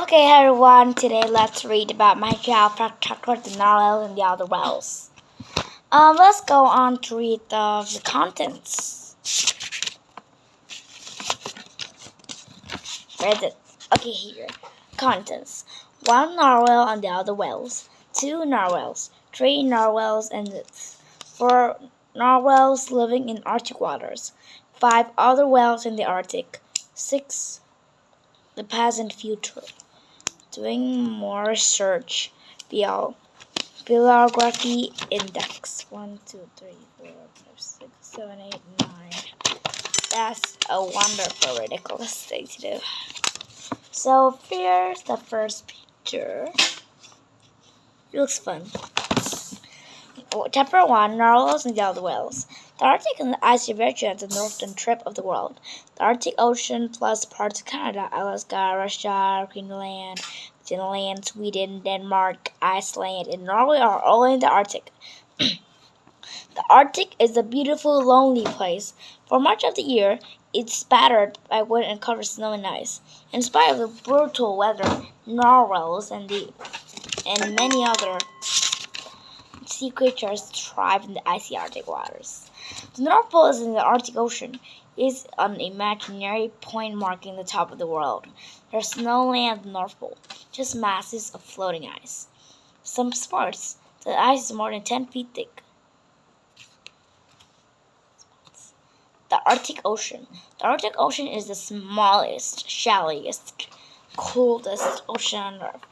Okay, everyone, today let's read about my child protector, the narwhal, and the other whales. Let's go on to read the contents. Where is it? Okay, here. Contents. 1 narwhal and the other whales. 2 narwhals. 3 narwhals and 4 narwhals living in Arctic waters. 5 other whales in the Arctic. 6 the present future. Doing more research. Bibliography index. 1, 2, 3, 4, 5, 6, 7, 8, 9. That's a wonderful, ridiculous thing to do. So here's the first picture. It looks fun. Chapter 1, Narwhals and the other whales. The Arctic and the icy region at the northern tip of the world. The Arctic Ocean plus parts of Canada, Alaska, Russia, Greenland, Finland, Sweden, Denmark, Iceland, and Norway are all in the Arctic. The Arctic is a beautiful, lonely place. For much of the year, it's battered by wind and covered snow and ice. In spite of the brutal weather, narwhals and many other sea creatures thrive in the icy Arctic waters. The North Pole is in the Arctic Ocean. It is an imaginary point marking the top of the world. There's no land at the North Pole, just masses of floating ice. Some spots, the ice is more than 10 feet thick. The Arctic Ocean. The Arctic Ocean is the smallest, shallowiest, coldest ocean on Earth.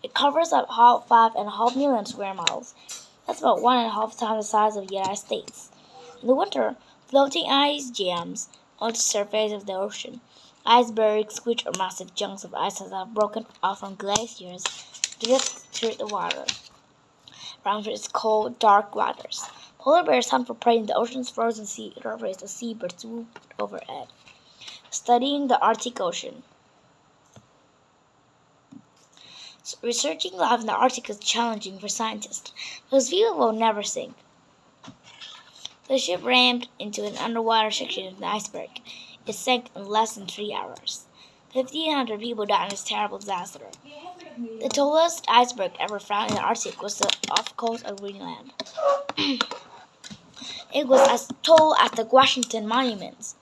It covers about 5.5 million square miles. That's about 1.5 times the size of the United States. In the winter, floating ice jams on the surface of the ocean. Icebergs, which are massive chunks of ice that have broken off from glaciers, drift through the water around its cold, dark waters. Polar bears hunt for prey in the ocean's frozen sea surface as seabirds swoop overhead. Studying the Arctic Ocean. Researching life in the Arctic is challenging for scientists because people will never sink. The ship rammed into an underwater section of the iceberg. It sank in less than 3 hours. 1,500 people died in this terrible disaster. The tallest iceberg ever found in the Arctic was the off coast of Greenland. It was as tall as the Washington Monument.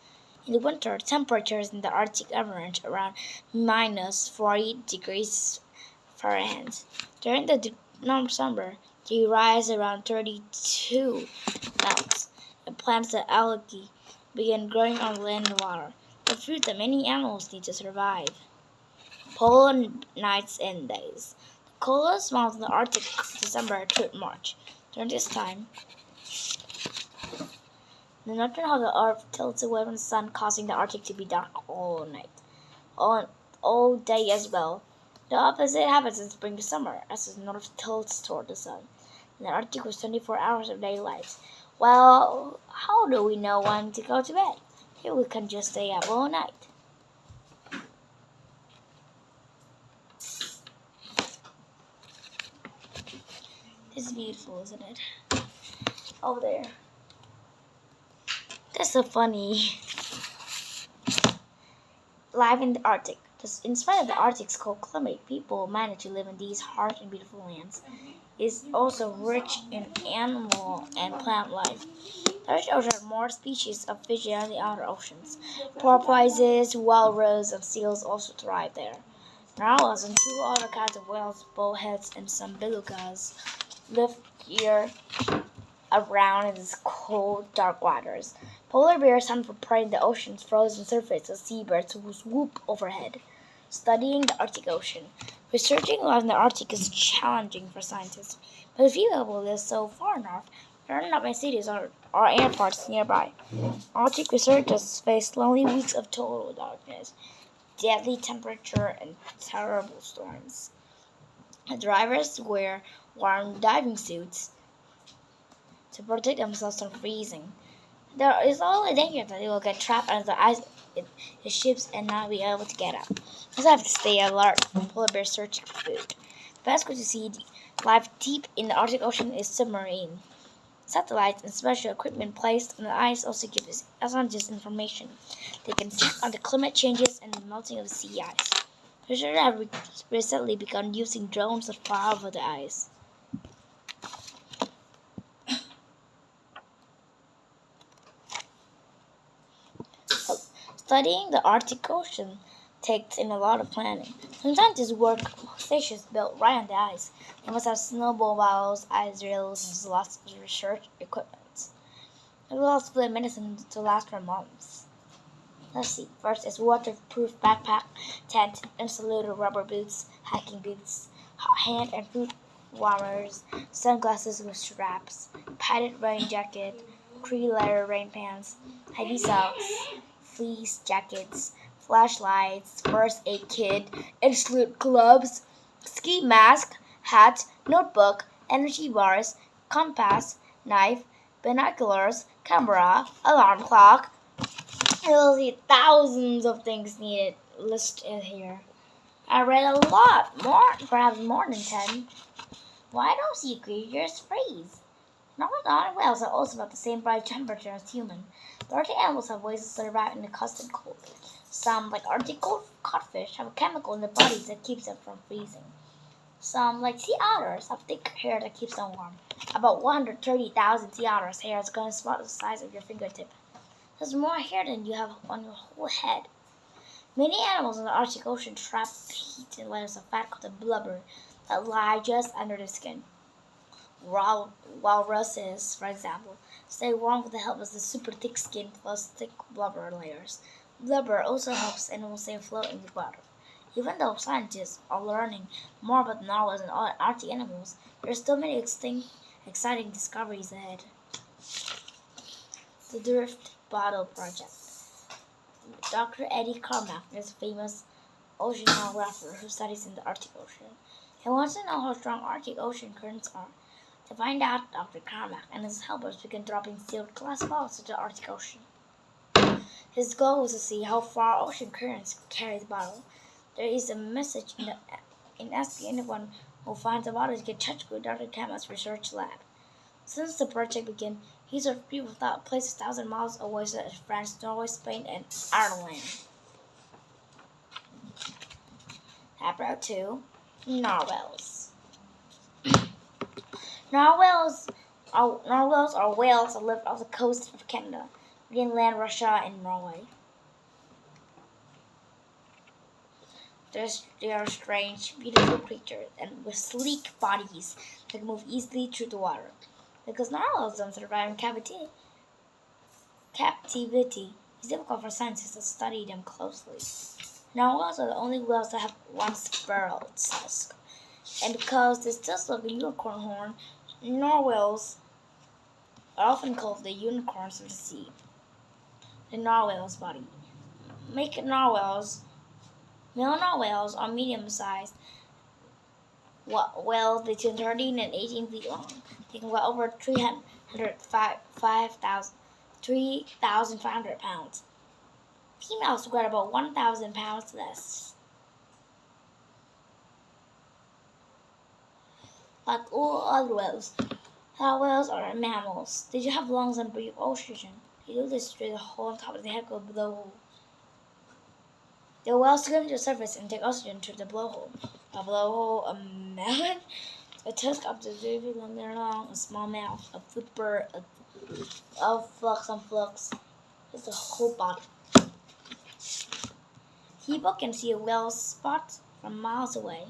In the winter, temperatures in the Arctic average around minus 40 degrees Fahrenheit. During the summer, they rise around 32 knots, and plants and algae begin growing on land and water, the fruit that many animals need to survive. Polar nights and days. The coldest month in the Arctic is December through March. During this time, the northern half of the Earth tilts away from the sun, causing the Arctic to be dark all night, all day as well. The opposite happens in spring to summer, as the north tilts toward the sun. In the Arctic was 24 hours of daylight. Well, how do we know when to go to bed? Here we can just stay up all night. This is beautiful, isn't it? Over there. That's so funny. Life in the Arctic. In spite of the Arctic's cold climate, people manage to live in these harsh and beautiful lands. It is also rich in animal and plant life. The Arctic Ocean has more species of fish than the other oceans. Porpoises, walrus, and seals also thrive there. Narwhals and 2 other kinds of whales, bullheads, and some belugas live year around in these cold, dark waters. Polar bears hunt for prey in the ocean's frozen surface as seabirds who swoop overhead. Studying the Arctic Ocean. Researching life in the Arctic is challenging for scientists, but few people live so far north. There are not many cities or airports nearby. Arctic researchers face lonely weeks of total darkness, deadly temperature, and terrible storms. The divers wear warm diving suits to protect themselves from freezing. There is always a danger that they will get trapped under the ice in the ships and not be able to get out. Also have to stay alert when polar bears searching for food. The best way to see life deep in the Arctic Ocean is submarine. Satellites and special equipment placed on the ice also give us not just information. They can check on the climate changes and the melting of the sea ice. Researchers have recently begun using drones that fly over the ice. Studying the Arctic Ocean takes in a lot of planning. Some scientists work stations built right on the ice. They must have snowball bottles, ice drills, and lots of research equipment. They will also put medicine to last for months. Let's see. First is waterproof backpack, tent, insulated rubber boots, hiking boots, hand and foot warmers, sunglasses with straps, padded rain jacket, 3-layer rain pants, heavy socks, fleece jackets, flashlights, first aid kit, insulated gloves, ski mask, hat, notebook, energy bars, compass, knife, binoculars, camera, alarm clock. You'll see thousands of things needed listed here. I read a lot more, perhaps more than 10. Why don't sea creatures freeze? Northern whales are also about the same body temperature as human. The Arctic animals have ways to survive in the constant cold. Some, like Arctic codfish, have a chemical in their bodies that keeps them from freezing. Some, like sea otters, have thick hair that keeps them warm. About 130,000 sea otters' hair is going to spot the size of your fingertip. There's more hair than you have on your whole head. Many animals in the Arctic Ocean trap heat in layers of fat called blubber that lie just under the skin. Walruses, for example, stay warm with the help of the super thick skin plus thick blubber layers. Blubber also helps animals stay afloat in the water. Even though scientists are learning more about narwhals and other Arctic animals, there are still many exciting discoveries ahead. The Drift Bottle Project. Dr. Eddie Carmack is a famous oceanographer who studies in the Arctic Ocean. He wants to know how strong Arctic Ocean currents are. To find out, Dr. Carmack and his helpers began dropping sealed glass bottles into the Arctic Ocean. His goal was to see how far ocean currents could carry the bottle. There is a message in asking anyone who finds the bottle to get touch with Dr. Carmack's research lab. Since the project began, he served people without places 1,000 miles away such as France, Norway, Spain, and Ireland. Chapter 2. Narwhals. Narwhals are whales that live off the coast of Canada, Greenland, Russia, and Norway. They are strange, beautiful creatures and with sleek bodies that can move easily through the water. Because narwhals don't survive in captivity, it's difficult for scientists to study them closely. Narwhals are the only whales that have one spurled tusk. And because they still look a unicorn horn, narwhals are often called the unicorns of the sea. The narwhal's body. Male narwhals are medium-sized whales between 13 and 18 feet long. They can weigh over 3,500 pounds. Females weigh about 1,000 pounds less. Like all other whales, narwhals are mammals. They do have lungs and breathe oxygen. They do this through the hole on top of the head called blowhole. The whales swim to the surface and take oxygen through the blowhole. A blowhole, a melon, a tusk up to 3 feet long, a small mouth, a flipper, a flux. It's the whole body. People can see a whale's spot from miles away.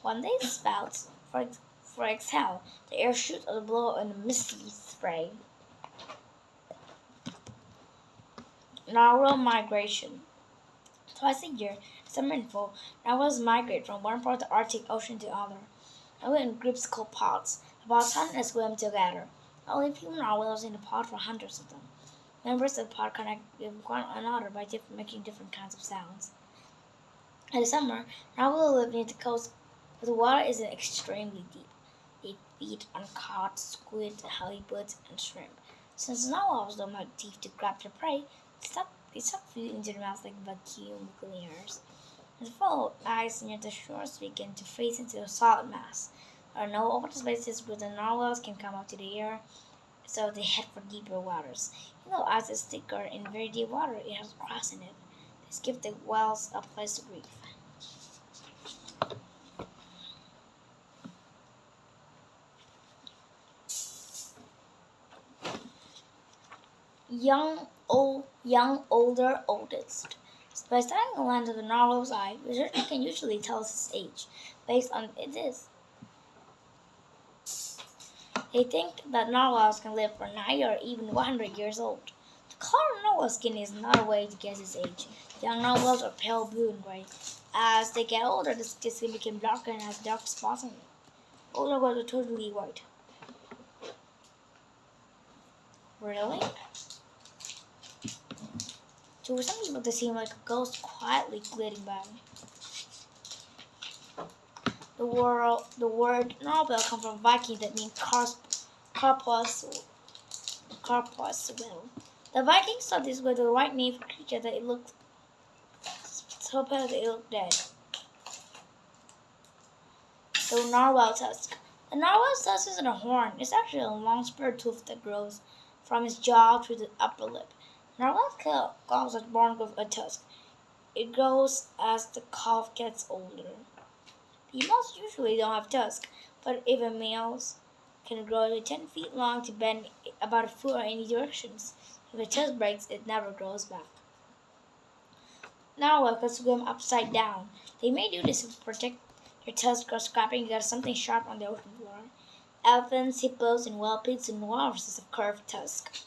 When they spout, for exhale, the air shoots or blow in a misty spray. Narwhal migration. Twice a year, summer and fall, narwhals migrate from one part of the Arctic Ocean to another. They live in groups called pods. About 100 swim together. There are only few narwhals in the pod for hundreds of them. Members of the pod connect with one another by making different kinds of sounds. In the summer, narwhals live near the coast, but the water is extremely deep. They feed on cod, squid, halibut, and shrimp. Since narwhals don't have teeth to grab their prey, they suck food into their mouths like vacuum cleaners. In the fall, ice near the shores begin to freeze into a solid mass. There are no open spaces where the narwhals can come up to the air, so they head for deeper waters. Even though ice is thicker in very deep water, it has cracks in it. This gives the whales a place to breathe. Young, older, oldest. By studying the lens of the narwhal's eye, researchers can usually tell its age based on this. They think that narwhals can live for 90 or even 100 years old. The color of narwhal skin is not a way to guess its age. Young narwhals are pale blue and gray. As they get older, the skin becomes darker and has dark spots on it. Older narwhals are totally white. Really? So for some people, they seem like a ghost quietly gliding by. The word narwhal comes from Viking that means carpus whale. The Vikings thought this was the right name for a creature that it looked so pale that it looked dead. The narwhal tusk. The narwhal's tusk isn't a horn. It's actually a long spur tooth that grows from its jaw to the upper lip. Narwhal's calves are born with a tusk. It grows as the calf gets older. Females usually don't have tusks, but even males can grow to 10 feet long to bend about a foot in any directions. If a tusk breaks, it never grows back. Narwhals can swim upside down. They may do this to protect their tusks or scraping against something sharp on the ocean floor. Elephants, hippos, and wild pigs and walruses have curved tusks.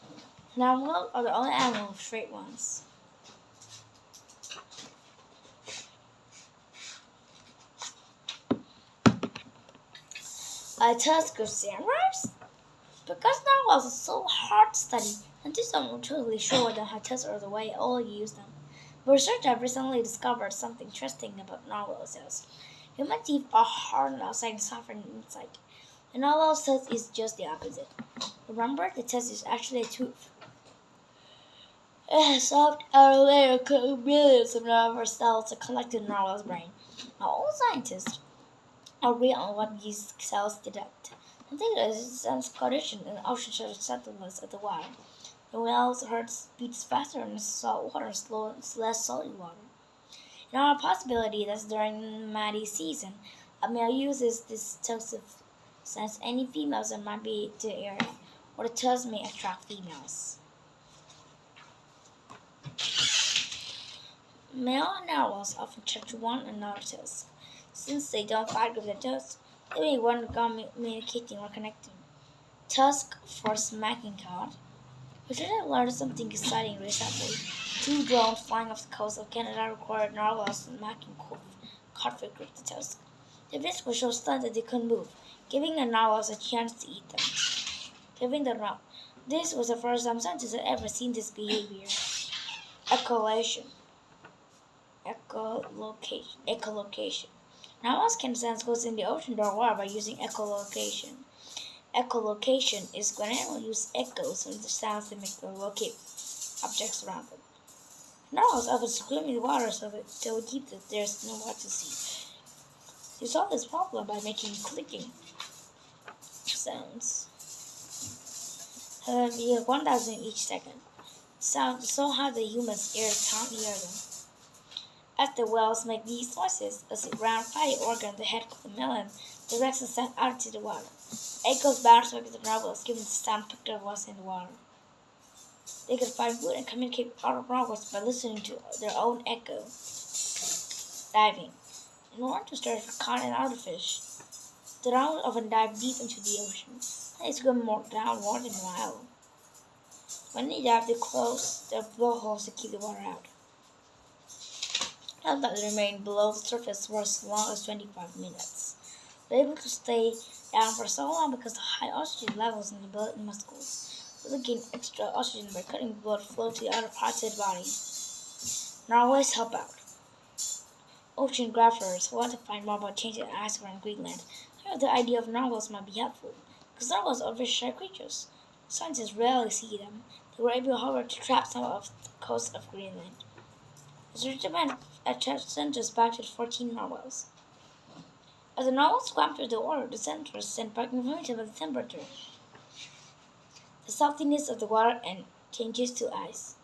Narwhals are the only animal with straight ones. A tusk of samurais? Because narwhals are so hard to study, scientists aren't totally sure whether they have tusks or the way all use them. But researchers have recently discovered something interesting about narwhal cells. Human teeth are hard on the outside and soft on the inside. The narwhal's tusk is just the opposite. Remember, the tusk is actually a tooth. It has soft outer layer coating millions of nerve cells that collect in the narwhal's brain. Now, all scientists agree on what these cells detect. I think there is a sense of condition in the ocean such as settlements of the water. The whale's heart beats faster in salt water, less salty water. Now, a possibility that during mating season, a male uses this tusk to sense any females that might be to the area, or the tusk may attract females. Male narwhals often touch one another's tusk. Since they don't fight with their tusks, they may want to communicating or connecting. Tusk for smacking card. Researchers learned something exciting recently. 2 drones flying off the coast of Canada recorded narwhals smacking codfish with the tusk. The fish were so stunned that they couldn't move, giving the narwhals a chance to eat them. This was the first time scientists had ever seen this behavior. Echolocation. Narwhals can sense what's in the ocean or water by using echolocation. Echolocation is when animals use echoes from the sounds they make to locate objects around them. Narwhals often swim in the water so that they will keep that there's no water to see. They solve this problem by making clicking sounds. Be 1,000 each second. Sounds so hard that humans' ears can't hear them. As the whales make these noises, a round fatty organ, the head called the melon, directs the sound out into the water. Echoes bounce back to the narwhals, giving the sound picked up what's in the water. They can find food and communicate with other narwhals by listening to their own echo. Diving. In order to search for cod and other fish, the narwhals often dive deep into the ocean. They swim down more than a mile. When they dive, they close their blowholes to keep the water out. Sometimes they remain below the surface for as long as 25 minutes. They're able to stay down for so long because of high oxygen levels in the blood and muscles. So they gain extra oxygen by cutting blood flow to the other parts of the body. Narwhals help out. Oceanographers who want to find more about changing ice around Greenland. The idea of narwhals might be helpful, because narwhals are very shy creatures. Scientists rarely see them. They were able, however, to trap some of the coast of Greenland. Researchers sent us back to the 14 narwhals. As the narwhals swam through the water, the sensors sent back information about the temperature, the saltiness of the water, and changes to ice.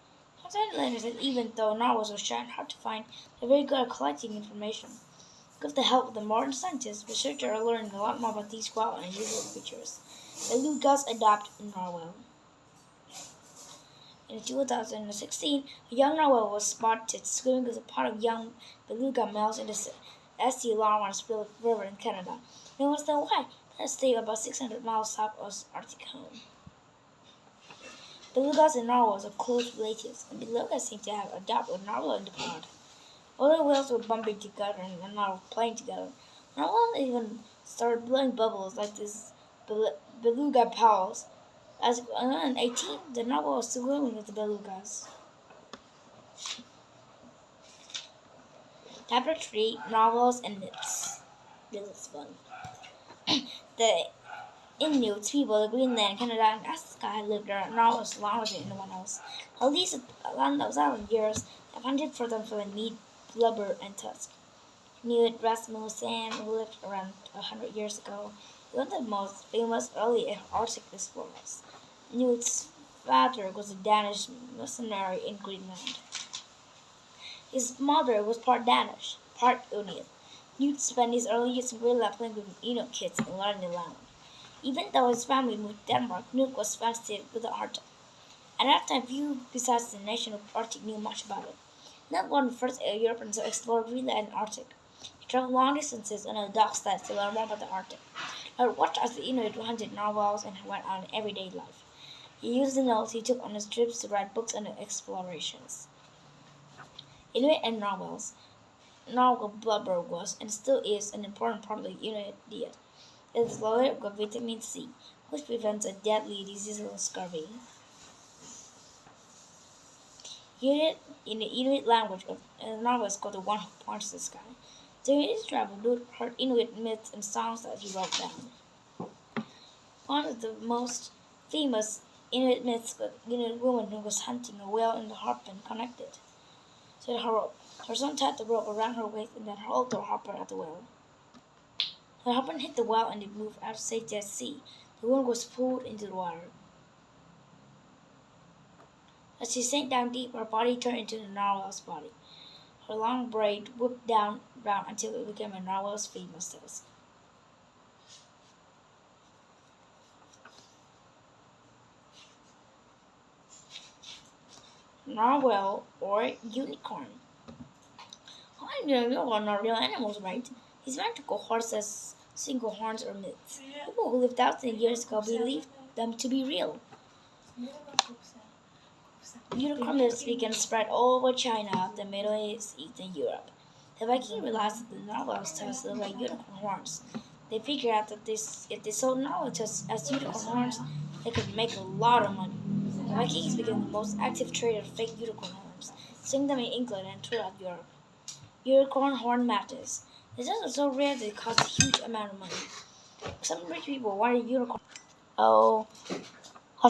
Some learners that even though novels were shy and hard to find, they're very good at collecting information. With the help of the modern scientists, researchers are learning a lot more about these wild and unusual creatures. Belugas adapt in Norway. In 2016, a young narwhal was spotted swimming with a pod of young beluga males in the St. Lawrence River in Canada. No one knows why. Let's stay about 600 miles south of Arctic home. Belugas and narwhals are close relatives, and belugas seem to have adopted a narwhal in the pod. All the whales were bumping together and now playing together. Narwhals even started blowing bubbles like these beluga pals. As in 18, the narwhal was swimming with the belugas. Chapter 3, Narwhals and Myths. This is fun. The Inuit people of Greenland, Canada, and Alaska had lived there narwhals longer than anyone else. At least 1,000 years have hunted for them for the meat, blubber, and tusk. Inuit Rasmussen, who lived around 100 years ago, was one of the most famous early Arctic explorers. Inuit's father was a Danish missionary in Greenland. His mother was part Danish, part Inuit. Inuit spent his early years in Greenland playing with Inuit kids and learning the language. Even though his family moved to Denmark, Inuit was fascinated with the Arctic. At that time, few besides the nation of Arctic knew much about it. Not one of the first Europeans to explore Greenland and Arctic. He traveled long distances on a dog sled to learn more about the Arctic. He watched as the Inuit hunted narwhals and went on everyday life. He used the notes he took on his trips to write books on explorations. Inuit and narwhals. Narwhal blubber was and still is an important part of the Inuit diet. It is loaded with vitamin C, which prevents a deadly disease of scurvy. In the Inuit language, a narwhal is called the one who points to the sky. During his travel, Luke heard Inuit myths and songs that he wrote down. One of the most famous Inuit myths was a Inuit woman who was hunting a whale in the harpoon connected to her rope. Her son tied the rope around her waist and then hurled the harpoon at the whale. The harpoon hit the whale and it moved out of safety at sea. The woman was pulled into the water. As she sank down deep, her body turned into the narwhal's body. Her long braid whipped down round until it became a narwhal's famous tusk. Narwhal or unicorn. Unicorns are not real animals, right? These magical horses, single horns, or myths. People who lived thousands of years ago believed them to be real. Unicorn myths began to spread all over China, the Middle East, and Europe. The Vikings realized that the narwhal's tusks looked like unicorn horns. They figured out that if they sold narwhal tusks as unicorn horns, they could make a lot of money. The Vikings became the most active trader of fake unicorn horns, selling them in England and throughout Europe. Unicorn horn matches. The tusks were so rare that they cost a huge amount of money. Some rich people wanted unicorn.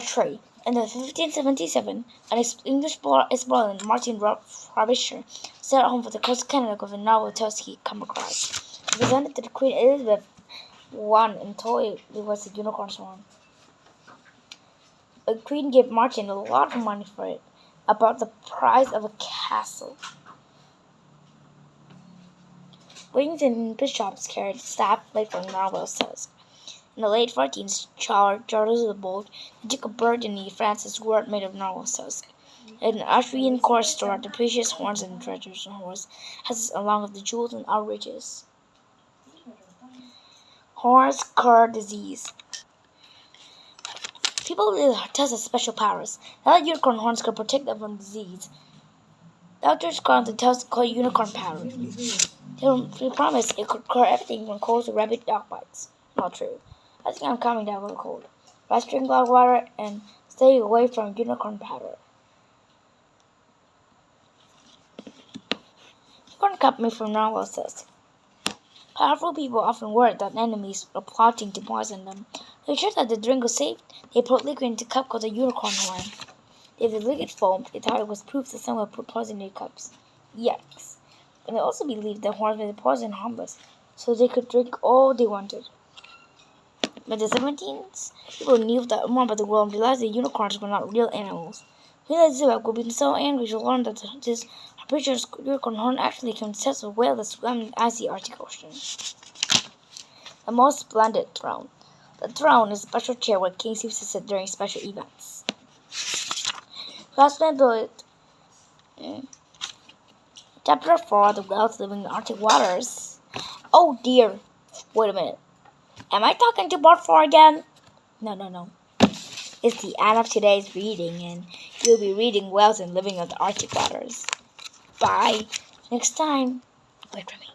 Tree. In 1577, an English explorer, Martin Frobisher, set out home for the coast of Canada with a narwhal tusk he come across. He presented to the Queen Elizabeth I and told it was a unicorn's horn. The Queen gave Martin a lot of money for it, about the price of a castle. Wings and bishops carried staff made from narwhal's tusk. In the late 14th, Charles the Bold took a Burgundy Francis sword made of narwhal's tusk. An Austrian court stored the precious horns and treasures on horse heads along with the jewels and outrages. Horse Cur Disease. People believe the tusk has special powers. Now that unicorn horns could protect them from disease. Doctors called the tusk called unicorn power. They promised it could cure everything from colds to rabid dog bites. Not true. I think I'm coming down with a cold. But drink a lot of water and stay away from unicorn powder. Unicorn cut me from narwhal's tusk. Powerful people often worried that enemies were plotting to poison them. To ensure that the drink was safe, they put liquid into a cup called a unicorn horn. If the liquid foamed, they thought it was proof that someone put poison in their cups. Yikes. And they also believed the horns made the poison harmless, so they could drink all they wanted. By the 17th, people knew that more about the world and realized that unicorns were not real animals. Whale Zebra would be so angry to learn that this British unicorn horn actually consists of whale that swam in the icy Arctic Ocean. The most splendid throne. The throne is a special chair where kings used to sit during special events. Craftsmen built Chapter 4, The Whales Living in the Arctic Waters. Oh dear. Wait a minute. Am I talking to part 4 again? No. It's the end of today's reading, and you'll be reading Whales and Living in the Arctic Waters. Bye. Next time. Wait for me.